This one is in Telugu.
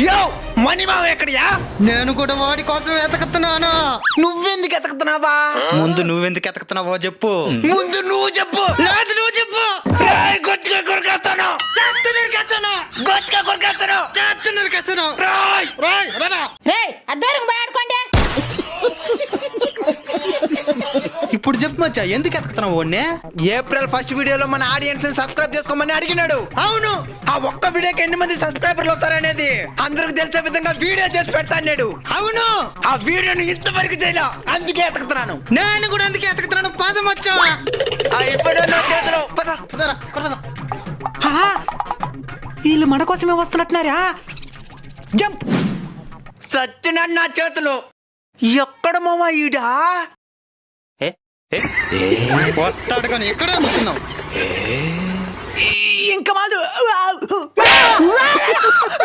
యో మణిమావ ఎక్కడియా? నేను కూడా వాడి కోసం వెతకుతున్నాను. నువ్వెందుకు ఎతకుతున్నావా? ముందు నువ్వెందుకు ఎతకుతున్నావో చెప్పు. ముందు నువ్వు చెప్పు. లేదు నువ్వు చెప్పు. రాయ్ గొచ్చుగా కొరికేస్తాను. చేత్తు నరికేస్తాను. గొచ్చుగా కొరికేస్తాను. చేత్తు నరికేస్తాను. రాయ్ రాయ్ రారా. రేయ్ అద్దూరం పోయి ఆడుకోండి. ఇప్పుడు చెప్పు మచ్చా, ఎందుకు ఎతకుతున్నావు వాడిని? ఏప్రిల్ 1 వీడియోలో మన ఆడియన్స్ సబ్స్క్రైబ్ చేసుకోమని అడిగినాడు. అవును, ఆ ఒక్క వీడియోకి ఎన్ని మంది సబ్స్క్రైబర్లు వస్తారనేది అందరికి తెలిసే విధంగా వీడియో చేసి పెడతా అన్నాడు. అవును, ఆ వీడియోని ఇంతవరకు చేయలా, అందుకే ఎతకుతున్నాను. నేను కూడా ఎందుకు ఎతకుతున్నాను. పద మచ్చా. ఇప్పుడు నా చేతిలో పద. పదరా, కుర్రదా. వీళ్ళు మన కోసమే వస్తున్నట్టున్నారా? జంప్. సచ్చినాడు నా చేతిలో. ఎక్కడ మావా ఈడా? వస్తాడు కానీ ఎక్కడ అనుకున్నావు? ఇంకా వాళ్ళు